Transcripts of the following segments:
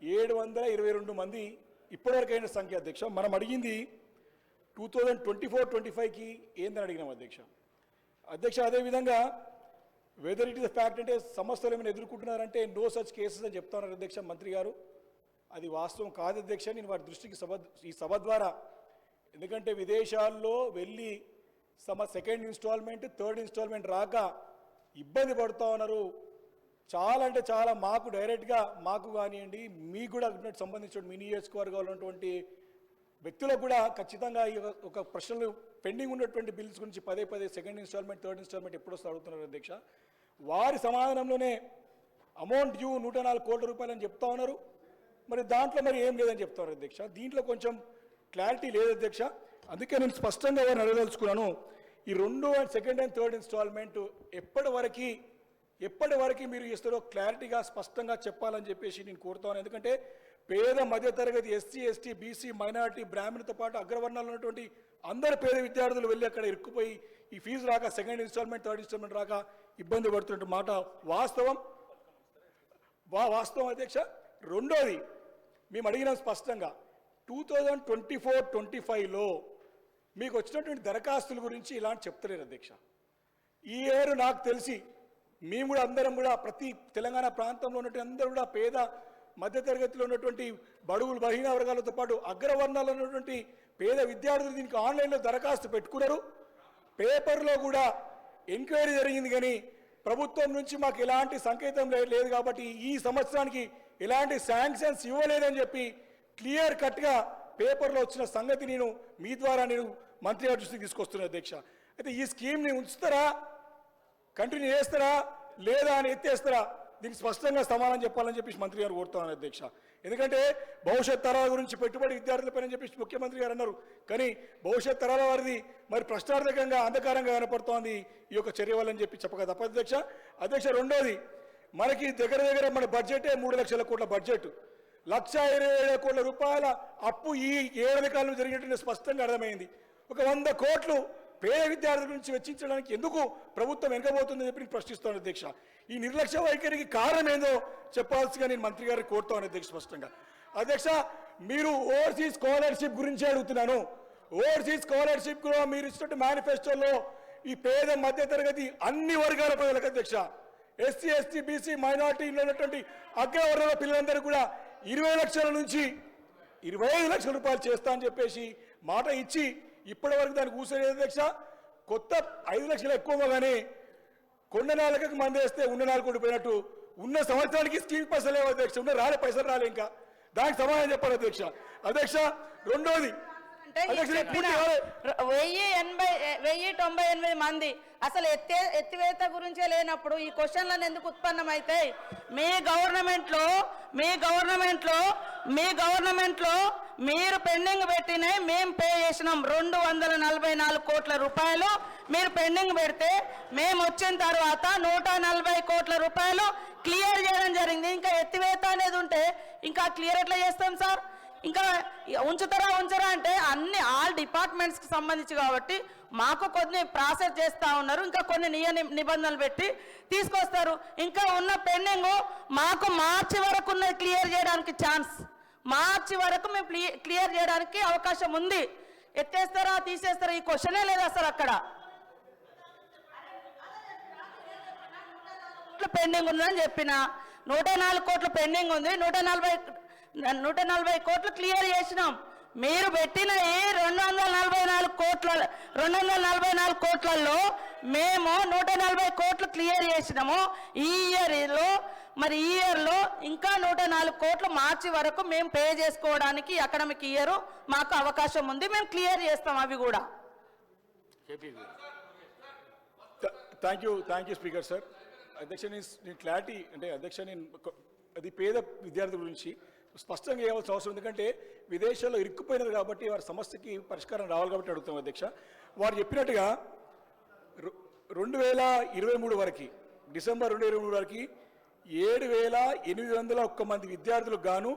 722 మంది ఇప్పటివరకైన సంఖ్య అధ్యక్ష. మనం అడిగింది 2024-25కి ఏందని అడిగినాం అధ్యక్ష. అదేవిధంగా whether it is the fact అంటే సమస్యలు ఏమైనా ఎదుర్కొంటున్నారంటే నో సచ్ కేసెస్ అని చెప్తా ఉన్నారు అధ్యక్ష మంత్రి గారు. అది వాస్తవం కాదు అధ్యక్ష. నేను వారి దృష్టికి ఈ సభ ద్వారా, ఎందుకంటే విదేశాల్లో వెళ్ళి సెకండ్ ఇన్స్టాల్మెంట్ థర్డ్ ఇన్స్టాల్మెంట్ రాక ఇబ్బంది పడుతూ ఉన్నారు. చాలా అంటే చాలా మాకు డైరెక్ట్గా మాకు కానివ్వండి, మీకు కూడా సంబంధించిన మీ నియోజకవర్గాల్లో ఉన్నటువంటి వ్యక్తులకు కూడా ఖచ్చితంగా ఒక ప్రశ్నలు పెండింగ్ ఉన్నటువంటి బిల్స్ గురించి పదే సెకండ్ ఇన్స్టాల్మెంట్ థర్డ్ ఇన్స్టాల్మెంట్ ఎప్పుడు వస్తే అడుగుతున్నారు అధ్యక్ష. వారి సమాధానంలోనే అమౌంట్ డ్యూ 104 కోట్ల రూపాయలు అని చెప్తా ఉన్నారు. మరి దాంట్లో మరి ఏం లేదని చెప్తారు అధ్యక్ష. దీంట్లో కొంచెం క్లారిటీ లేదు అధ్యక్ష. అందుకే నేను స్పష్టంగా వారిని అడగదలుచుకున్నాను, ఈ సెకండ్ అండ్ థర్డ్ ఇన్స్టాల్మెంట్ ఎప్పటి వరకు మీరు ఇస్తారో క్లారిటీగా స్పష్టంగా చెప్పాలని చెప్పేసి నేను కోరుతాను. ఎందుకంటే పేద మధ్యతరగతి ఎస్సీ ఎస్టీ బీసీ మైనారిటీ బ్రాహ్మణులతో పాటు అగ్రవర్ణాలు ఉన్నటువంటి అందరు పేద విద్యార్థులు వెళ్ళి అక్కడ ఇరుక్కుపోయి ఈ ఫీజు రాక సెకండ్ ఇన్స్టాల్మెంట్ థర్డ్ ఇన్స్టాల్మెంట్ రాక ఇబ్బంది పడుతున్న మాట వాస్తవం అధ్యక్ష. రెండోది మేము అడిగినాం స్పష్టంగా 2024-25లో మీకు వచ్చినటువంటి దరఖాస్తుల గురించి ఇలాంటి చెప్తలేరు అధ్యక్ష. ఈ ఇయర్ నాకు తెలిసి మేము కూడా అందరం కూడా ప్రతి తెలంగాణ ప్రాంతంలో ఉన్నటువంటి అందరూ కూడా పేద మధ్యతరగతిలో ఉన్నటువంటి బడుగులు బలహీన వర్గాలతో పాటు అగ్రవర్ణాల్లో ఉన్నటువంటి పేద విద్యార్థులు దీనికి ఆన్లైన్లో దరఖాస్తు పెట్టుకున్నారు. పేపర్లో కూడా ఎంక్వైరీ జరిగింది, కానీ ప్రభుత్వం నుంచి మాకు ఎలాంటి సంకేతం లేదు కాబట్టి ఈ సంవత్సరానికి ఎలాంటి శాంక్షన్స్ ఇవ్వలేదని చెప్పి క్లియర్ కట్గా పేపర్లో వచ్చిన సంగతి నేను మీ ద్వారా మంత్రి గారి దృష్టికి తీసుకొస్తున్నాను అధ్యక్ష. అయితే ఈ స్కీమ్ని ఉంచుతారా, కంటిన్యూ చేస్తారా లేదా అని ఎత్తేస్తారా, దీనికి స్పష్టంగా సమాధానం చెప్పాలని చెప్పేసి మంత్రి గారు కోరుతున్నాను అధ్యక్ష. ఎందుకంటే భవిష్యత్ తరాల గురించి పెట్టుబడి విద్యార్థులపైన చెప్పేసి ముఖ్యమంత్రి గారు అన్నారు, కానీ భవిష్యత్ తరాల వారిది మరి ప్రశ్నార్థకంగా అంధకారంగా కనపడుతోంది ఈ యొక్క చర్య వల్లని చెప్పి చెప్పక తప్పదు అధ్యక్ష. రెండోది, మనకి దగ్గర మన బడ్జెటే 3 లక్షల కోట్ల బడ్జెట్, 1,27,000 కోట్ల రూపాయల అప్పు ఈ ఏడాది కాలంలో జరిగినట్టు స్పష్టంగా అర్థమైంది. ఒక 100 కోట్లు పేద విద్యార్థుల నుంచి వెచ్చించడానికి ఎందుకు ప్రభుత్వం వెనకబోతుందని చెప్పి నేను ప్రశ్నిస్తాను అధ్యక్ష. ఈ నిర్లక్ష్య వైఖరికి కారణం ఏందో చెప్పాల్సిగా నేను మంత్రి గారికి కోరుతాను అధ్యక్ష స్పష్టంగా. అధ్యక్ష, మీరు ఓవర్సీస్ స్కాలర్షిప్ గురించి అడుగుతున్నాను. ఓవర్సీస్ స్కాలర్షిప్ కూడా మీరు ఇచ్చినట్టు మేనిఫెస్టోలో ఈ పేద మధ్యతరగతి అన్ని వర్గాల ప్రజలకు అధ్యక్ష, ఎస్సీ ఎస్టీ బీసీ మైనార్టీలో ఉన్నటువంటి అగ్రవర్ణాల పిల్లలందరూ కూడా 20 లక్షల నుంచి 25 లక్షల రూపాయలు చేస్తా అని చెప్పేసి మాట ఇచ్చి ఇప్పటి వరకు దానికి కూర్చోలేదు అధ్యక్ష. కొత్త 5 లక్షలు ఎక్కువగానే కొండ నాలుకకు మందేస్తే ఉన్న 4 కోట్లు పోయినట్టు ఉన్న సంవత్సరానికి స్కీమ్ పైసలు లేవు అధ్యక్ష, ఉన్న పైసలు రాలే, ఇంకా దానికి సమాధానం చెప్పాలి అధ్యక్ష. రెండోది, 1098 మంది అసలు ఎత్తివేత గురించే లేనప్పుడు ఈ క్వశ్చన్లను ఎందుకు ఉత్పన్నమవుతాయి? మీ గవర్నమెంట్లో మీరు పెండింగ్ పెట్టినవి మేము పే చేసినాం. 244 కోట్ల రూపాయలు మీరు పెండింగ్ పెడితే మేము వచ్చిన తర్వాత 140 కోట్ల రూపాయలు క్లియర్ చేయడం జరిగింది. ఇంకా ఎత్తివేత అనేది ఉంటే ఇంకా క్లియర్ ఎట్లా చేస్తాం సార్? ఇంకా ఉంచరా అంటే ఆల్ డిపార్ట్మెంట్స్కి సంబంధించి కాబట్టి మాకు కొన్ని ప్రాసెస్ చేస్తూ ఉన్నారు, ఇంకా కొన్ని నిబంధనలు పెట్టి తీసుకొస్తారు. ఇంకా ఉన్న పెండింగ్ మాకు మార్చి వరకు ఉన్నది క్లియర్ చేయడానికి ఛాన్స్, మార్చి వరకు మేము క్లియర్ చేయడానికి అవకాశం ఉంది. ఎత్తేస్తారా తీసేస్తారా ఈ క్వశ్చనే లేదు అసలు. అక్కడ పెండింగ్ ఉందని చెప్పిన 104 కోట్లు పెండింగ్ ఉంది, 140 కోట్లు క్లియర్ చేసినాం. మీరు పెట్టిన ఈ 244 కోట్లలో మేము 140 కోట్లు క్లియర్ చేసినాము. ఈ ఇయర్లో ఇంకా 104 కోట్లు మార్చి వరకు మేము పే చేసుకోవడానికి అకాడమిక్ ఇయర్ మాకు అవకాశం ఉంది, మేము క్లియర్ చేస్తాం అవి కూడా. Thank you speaker sir. అధ్యక్ష, నేను క్లారిటీ అంటే అధ్యక్ష, నేను అది పేద విద్యార్థుల గురించి స్పష్టంగా చేయవలసిన అవసరం, ఎందుకంటే విదేశాల్లో ఇరుక్కుపోయినారు కాబట్టి వారి సమస్యకి పరిష్కారం రావాలి కాబట్టి అడుగుతాం అధ్యక్ష. వారు చెప్పినట్టుగా 2023 వరకు డిసెంబర్ 2023 వరకు 7,801 మంది విద్యార్థులకు గాను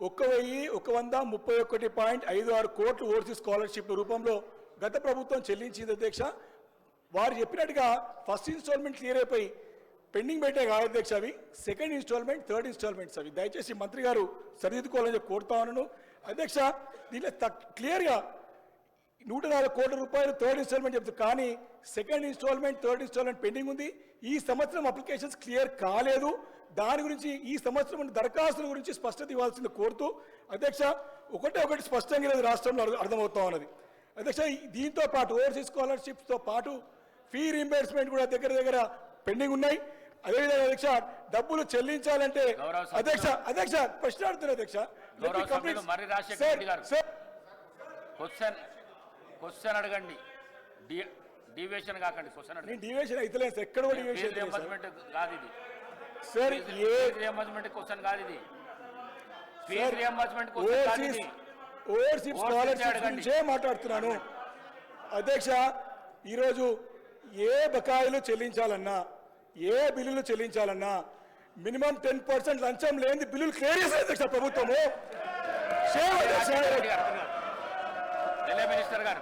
1,131.56 కోట్లు ఓవర్సీస్ స్కాలర్షిప్ రూపంలో గత ప్రభుత్వం చెల్లించింది అధ్యక్ష. వారు చెప్పినట్టుగా ఫస్ట్ ఇన్స్టాల్మెంట్ క్లియర్ అయిపోయి పెండింగ్ పెట్టే కాదు అధ్యక్ష, అవి సెకండ్ ఇన్స్టాల్మెంట్, థర్డ్ ఇన్స్టాల్మెంట్స్ అవి. దయచేసి మంత్రి గారు సరిదిద్దుకోవాలని చెప్పి కోరుతా ఉన్నాను అధ్యక్ష. దీంట్లో క్లియర్గా 104 కోట్ల రూపాయలు థర్డ్ ఇన్స్టాల్మెంట్ చెప్తారు, కానీ second installment, third installment pending ఉంది. ఈ సంవత్సరం అప్లికేషన్స్ క్లియర్ కాలేదు. దాని గురించి ఈ సంవత్సరం దరఖాస్తుల గురించి స్పష్టత ఇవ్వాల్సింది కోరుతూ అధ్యక్ష, ఒకటి స్పష్టంగా ఈరోజు రాష్ట్రంలో అర్థమవుతా ఉన్నది అధ్యక్ష. దీంతో పాటు ఓవర్సీస్ స్కాలర్షిప్స్తో పాటు ఫీ రీంబర్స్మెంట్ కూడా దగ్గర పెండింగ్ ఉన్నాయి. అదేవిధంగా అధ్యక్ష, డబ్బులు చెల్లించాలంటే అధ్యక్ష ప్రశ్న అడుగుతున్నా అధ్యక్ష. క్వశ్చన్ అడగండి, డివియేషన్ కాకండి. క్వశ్చన్ అడగండి. డివియేషన్ అయితే సార్, ఎక్కడ కూడా డివియేషన్ కాదు ఇది సార్. రియంబర్స్మెంట్ క్వశ్చన్ కాదు ఇది. ఫీజు రియంబర్స్మెంట్ క్వశ్చన్ కాదు ఇది. ఓవర్సీస్ స్కాలర్షిప్ గురించే మాట్లాడుతున్నాను అధ్యక్ష. ఈరోజు ఏ బకాయిలు చెల్లించాలన్నా, ఏ బిల్లులు చెల్లించాలన్నా మినిమం 10% లంచం లేని బిల్లులు క్లియర్ చేసే అధ్యక్ష ప్రభుత్వము. మినిస్టర్ గారు